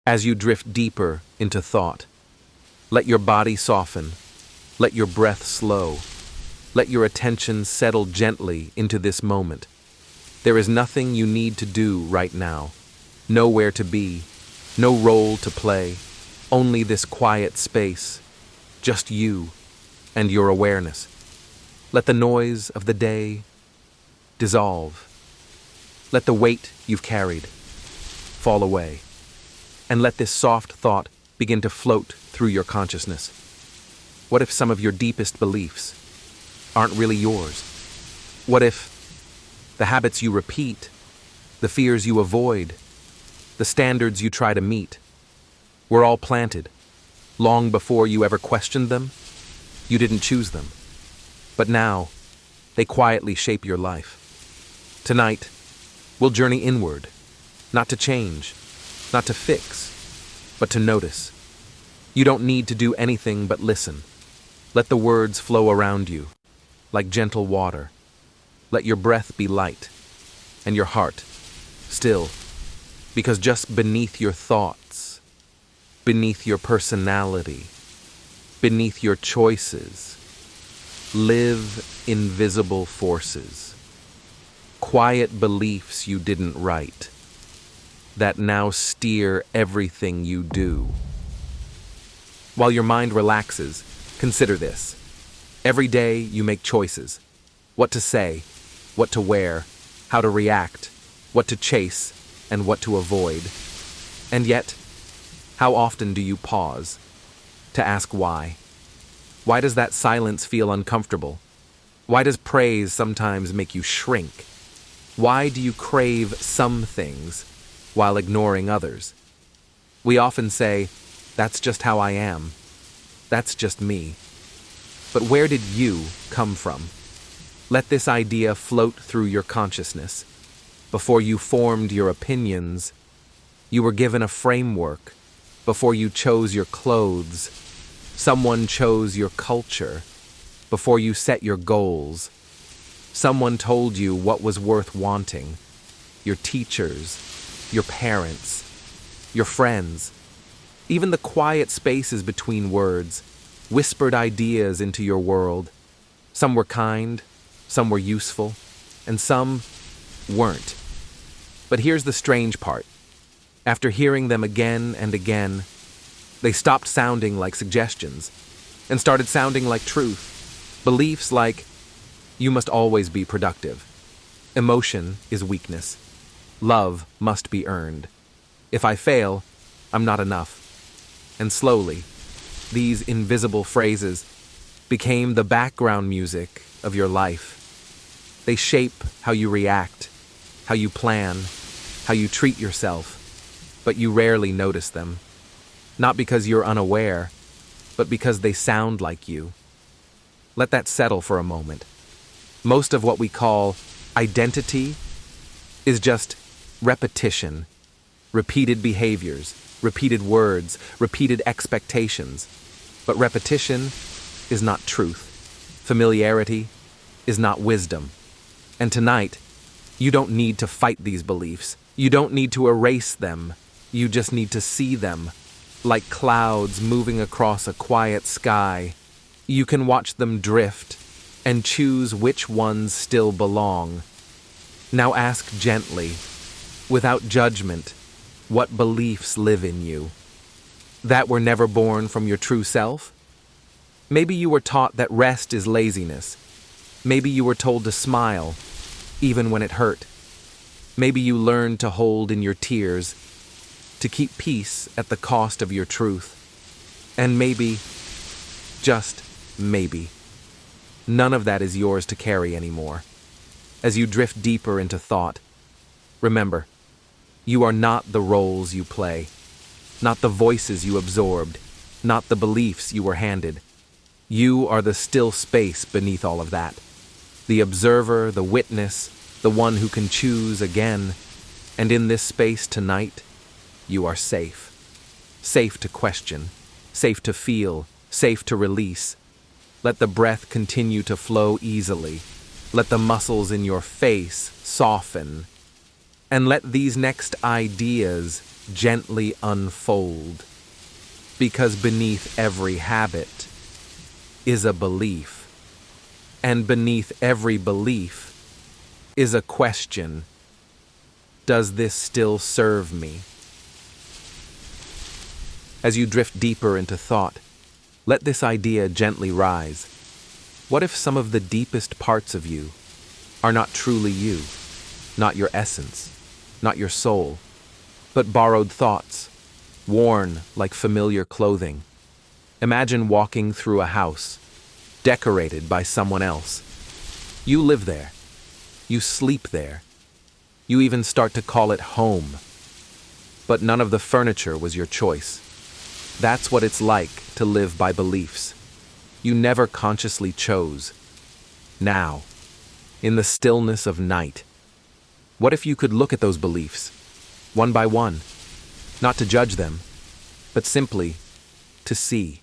As you drift deeper into thought, let your body soften, let your breath slow, let your attention settle gently into this moment. There is nothing you need to do right now, nowhere to be, no role to play, only this quiet space, just you and your awareness. Let the noise of the day dissolve. Let the weight you've carried fall away. And let this soft thought begin to float through your consciousness. What if some of your deepest beliefs aren't really yours? What if the habits you repeat, the fears you avoid, the standards you try to meet, were all planted long before you ever questioned them? You didn't choose them. But now, they quietly shape your life. Tonight, we'll journey inward, not to change, not to fix, but to notice. You don't need to do anything but listen. Let the words flow around you, like gentle water. Let your breath be light, and your heart still, because just beneath your thoughts, beneath your personality, beneath your choices, live invisible forces, quiet beliefs you didn't write, that now steer everything you do. While your mind relaxes, consider this. Every day you make choices. What to say, what to wear, how to react, what to chase, and what to avoid. And yet, how often do you pause to ask why? Why does that silence feel uncomfortable? Why does praise sometimes make you shrink? Why do you crave some things while ignoring others? We often say, "That's just how I am. That's just me." But where did you come from? Let this idea float through your consciousness. Before you formed your opinions, you were given a framework. Before you chose your clothes, someone chose your culture. Before you set your goals, someone told you what was worth wanting. Your teachers, your parents, your friends, even the quiet spaces between words, whispered ideas into your world. Some were kind, some were useful, and some weren't. But here's the strange part. After hearing them again and again, they stopped sounding like suggestions and started sounding like truth. Beliefs like, you must always be productive. Emotion is weakness. Love must be earned. If I fail, I'm not enough. And slowly, these invisible phrases became the background music of your life. They shape how you react, how you plan, how you treat yourself, but you rarely notice them. Not because you're unaware, but because they sound like you. Let that settle for a moment. Most of what we call identity is just repetition, repeated behaviors, repeated words, repeated expectations. But repetition is not truth. Familiarity is not wisdom. And tonight, you don't need to fight these beliefs. You don't need to erase them. You just need to see them, like clouds moving across a quiet sky. You can watch them drift and choose which ones still belong. Now ask gently, without judgment, what beliefs live in you. That were never born from your true self? Maybe you were taught that rest is laziness. Maybe you were told to smile, even when it hurt. Maybe you learned to hold in your tears, to keep peace at the cost of your truth. And maybe, just maybe, none of that is yours to carry anymore. As you drift deeper into thought, remember, you are not the roles you play, not the voices you absorbed, not the beliefs you were handed. You are the still space beneath all of that. The observer, the witness, the one who can choose again. And in this space tonight, you are safe. Safe to question, safe to feel, safe to release. Let the breath continue to flow easily. Let the muscles in your face soften. And let these next ideas gently unfold, because beneath every habit is a belief, and beneath every belief is a question. Does this still serve me? As you drift deeper into thought, let this idea gently rise. What if some of the deepest parts of you are not truly you, not your essence, not your soul, but borrowed thoughts, worn like familiar clothing? Imagine walking through a house, decorated by someone else. You live there. You sleep there. You even start to call it home. But none of the furniture was your choice. That's what it's like to live by beliefs you never consciously chose. Now, in the stillness of night, what if you could look at those beliefs, one by one, not to judge them, but simply to see?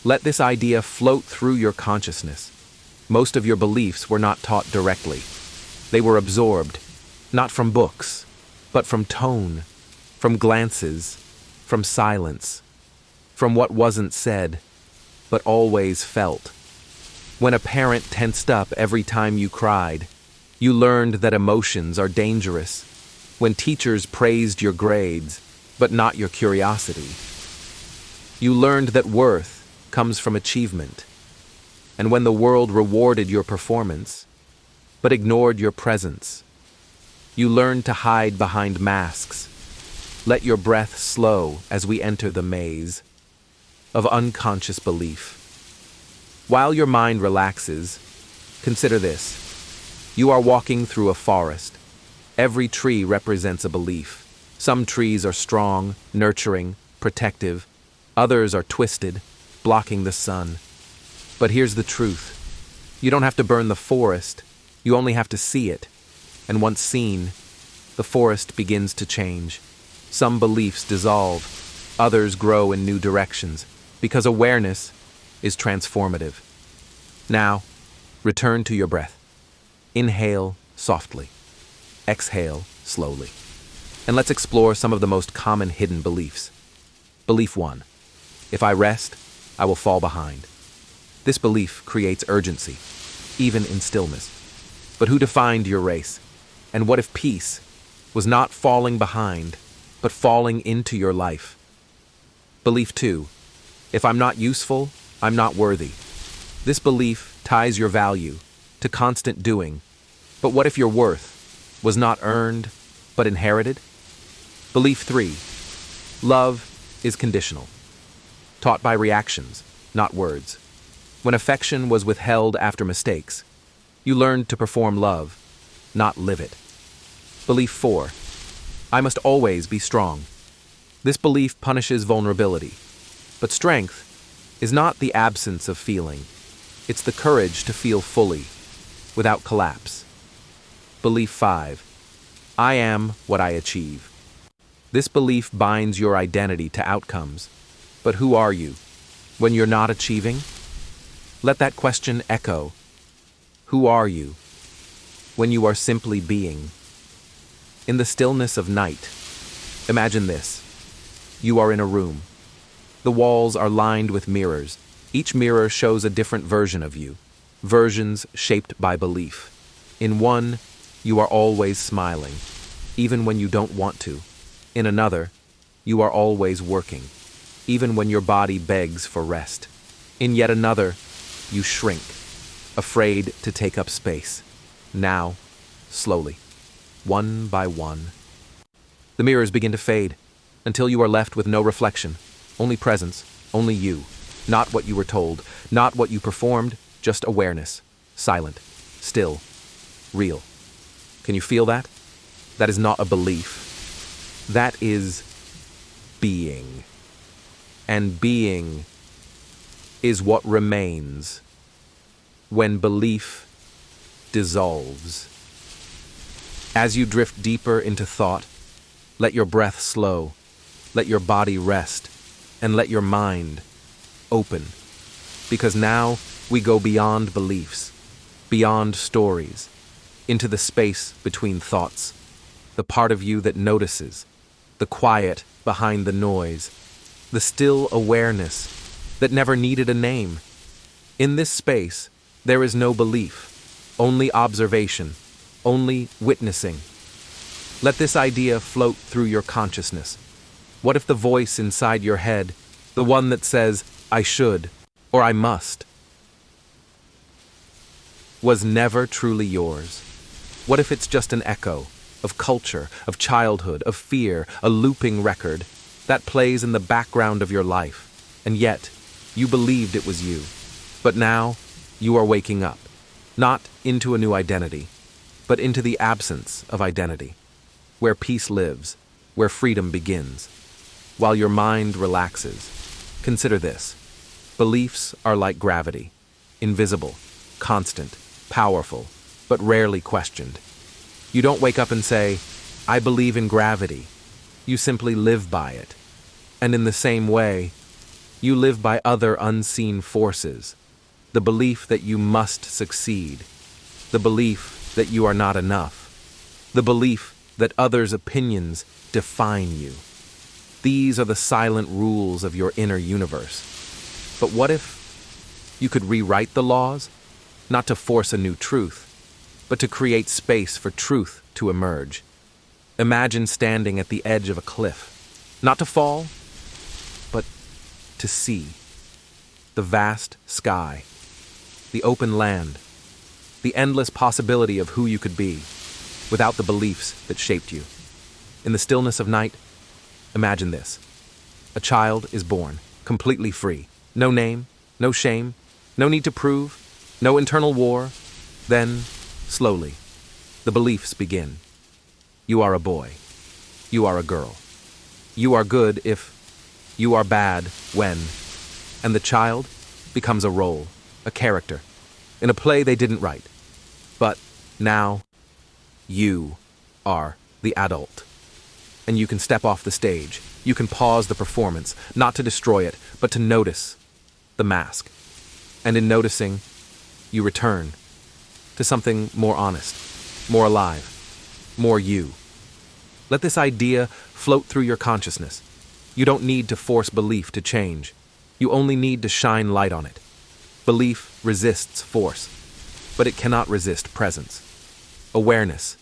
Let this idea float through your consciousness. Most of your beliefs were not taught directly. They were absorbed, not from books, but from tone, from glances, from silence, from what wasn't said, but always felt. When a parent tensed up every time you cried, you learned that emotions are dangerous. When teachers praised your grades, but not your curiosity, you learned that worth comes from achievement. And when the world rewarded your performance, but ignored your presence, you learned to hide behind masks. Let your breath slow as we enter the maze of unconscious belief. While your mind relaxes, consider this. You are walking through a forest. Every tree represents a belief. Some trees are strong, nurturing, protective. Others are twisted, blocking the sun. But here's the truth. You don't have to burn the forest. You only have to see it. And once seen, the forest begins to change. Some beliefs dissolve. Others grow in new directions, because awareness is transformative. Now, return to your breath. Inhale softly. Exhale slowly. And let's explore some of the most common hidden beliefs. Belief 1. If I rest, I will fall behind. This belief creates urgency, even in stillness. But who defined your race? And what if peace was not falling behind, but falling into your life? Belief 2. If I'm not useful, I'm not worthy. This belief ties your value to constant doing. But what if your worth was not earned, but inherited? Belief 3. Love is conditional, taught by reactions, not words. When affection was withheld after mistakes, you learned to perform love, not live it. Belief 4. I must always be strong. This belief punishes vulnerability. But strength is not the absence of feeling. It's the courage to feel fully, without collapse. Belief 5. I am what I achieve. This belief binds your identity to outcomes. But who are you when you're not achieving? Let that question echo. Who are you when you are simply being? In the stillness of night, imagine this. You are in a room. The walls are lined with mirrors. Each mirror shows a different version of you, versions shaped by belief. In one, you are always smiling, even when you don't want to. In another, you are always working, even when your body begs for rest. In yet another, you shrink, afraid to take up space. Now, slowly, one by one, the mirrors begin to fade, until you are left with no reflection, only presence, only you. Not what you were told, not what you performed, just awareness, silent, still, real. Can you feel that? That is not a belief. That is being. And being is what remains when belief dissolves. As you drift deeper into thought, let your breath slow, let your body rest, and let your mind open. Because now we go beyond beliefs, beyond stories, into the space between thoughts. the part of you that notices, the quiet behind the noise, the still awareness that never needed a name. In this space, there is no belief, only observation, only witnessing. Let this idea float through your consciousness. What if the voice inside your head, the one that says, I should, or I must, was never truly yours? What if it's just an echo of culture, of childhood, of fear, a looping record that plays in the background of your life, and yet you believed it was you? But now you are waking up, not into a new identity, but into the absence of identity, where peace lives, where freedom begins. While your mind relaxes, consider this. Beliefs are like gravity, invisible, constant, powerful, but rarely questioned. You don't wake up and say, I believe in gravity. You simply live by it. And in the same way, you live by other unseen forces. The belief that you must succeed. The belief that you are not enough. The belief that others' opinions define you. These are the silent rules of your inner universe. But what if you could rewrite the laws? Not to force a new truth, but to create space for truth to emerge. Imagine standing at the edge of a cliff, not to fall, but to see. The vast sky, the open land, the endless possibility of who you could be, without the beliefs that shaped you. In the stillness of night, imagine this. A child is born, completely free. No name, no shame, no need to prove, no internal war. Then, slowly, the beliefs begin. You are a boy. You are a girl. You are good if, you are bad when. And the child becomes a role, a character, in a play they didn't write. But now, you are the adult. And you can step off the stage. You can pause the performance, not to destroy it, but to notice the mask. And in noticing, you return to something more honest, more alive, more you. Let this idea float through your consciousness. You don't need to force belief to change. You only need to shine light on it. Belief resists force, but it cannot resist presence. Awareness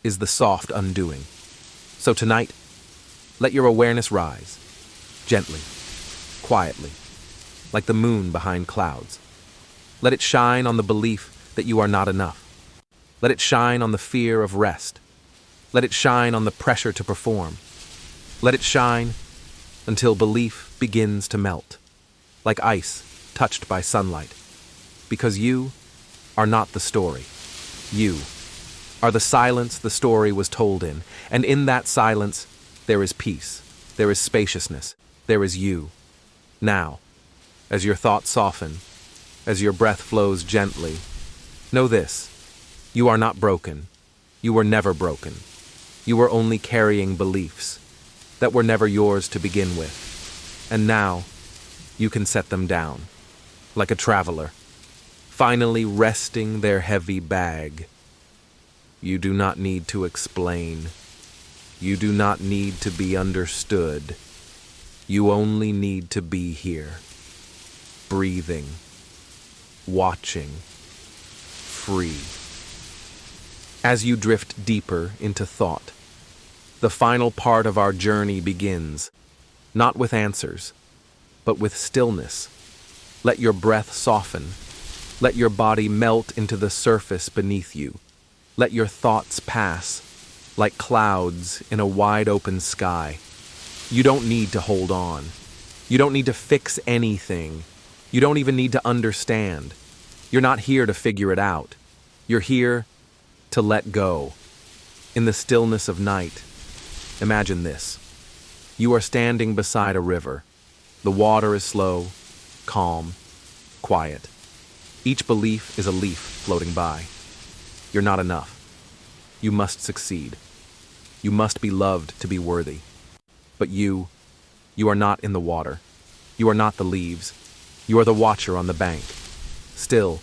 is the soft undoing. So tonight, let your awareness rise, gently, quietly, like the moon behind clouds. Let it shine on the belief that you are not enough. Let it shine on the fear of rest. Let it shine on the pressure to perform. Let it shine until belief begins to melt, like ice touched by sunlight. Because you are not the story. You are the silence the story was told in, and in that silence, there is peace, there is spaciousness, there is you. Now, as your thoughts soften, as your breath flows gently, know this: you are not broken. You were never broken. You were only carrying beliefs that were never yours to begin with. And now, you can set them down, like a traveler, finally resting their heavy bag. You do not need to explain. You do not need to be understood. You only need to be here, breathing, watching, free. As you drift deeper into thought, the final part of our journey begins, not with answers, but with stillness. Let your breath soften. Let your body melt into the surface beneath you. Let your thoughts pass, like clouds in a wide-open sky. You don't need to hold on. You don't need to fix anything. You don't even need to understand. You're not here to figure it out. You're here to let go. In the stillness of night, imagine this. You are standing beside a river. The water is slow, calm, quiet. Each belief is a leaf floating by. You're not enough. You must succeed. You must be loved to be worthy. But you are not in the water. You are not the leaves. You are the watcher on the bank. Still,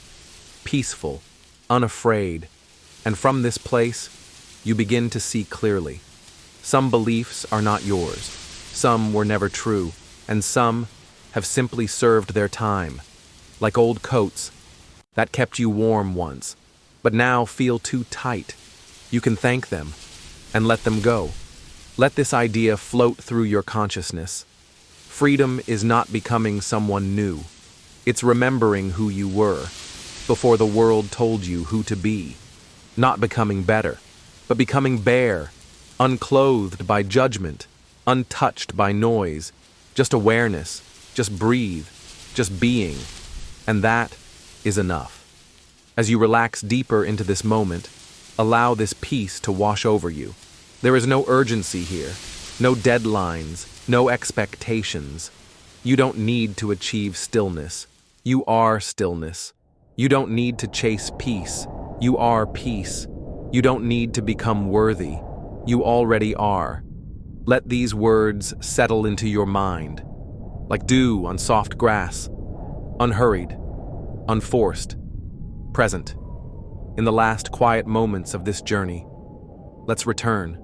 peaceful, unafraid. And from this place, you begin to see clearly. Some beliefs are not yours, some were never true, and some have simply served their time, like old coats that kept you warm once, but now feel too tight. You can thank them and let them go. Let this idea float through your consciousness. Freedom is not becoming someone new. It's remembering who you were before the world told you who to be. Not becoming better, but becoming bare, unclothed by judgment, untouched by noise, just awareness, just breathe, just being. And that is enough. As you relax deeper into this moment, allow this peace to wash over you. There is no urgency here, no deadlines, no expectations. You don't need to achieve stillness. You are stillness. You don't need to chase peace. You are peace. You don't need to become worthy. You already are. Let these words settle into your mind, like dew on soft grass, unhurried, unforced, present. In the last quiet moments of this journey, let's return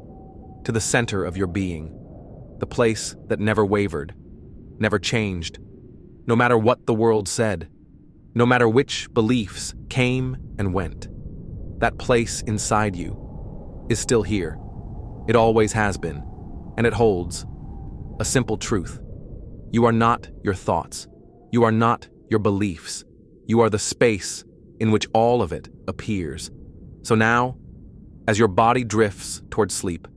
to the center of your being, the place that never wavered, never changed, no matter what the world said, no matter which beliefs came and went. That place inside you is still here. It always has been, and it holds a simple truth. You are not your thoughts. You are not your beliefs. You are the space in which all of it appears. So now, as your body drifts toward sleep,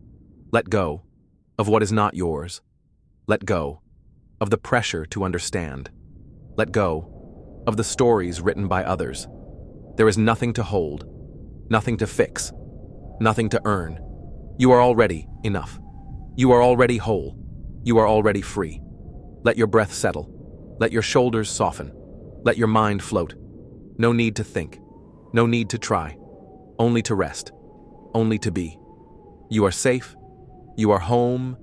let go of what is not yours. Let go of the pressure to understand. Let go of the stories written by others. There is nothing to hold, nothing to fix, nothing to earn. You are already enough. You are already whole. You are already free. Let your breath settle. Let your shoulders soften. Let your mind float. No need to think. No need to try. Only to rest. Only to be. You are safe. You are home.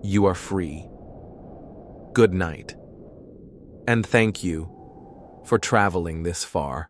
You are free. Good night. And thank you for traveling this far.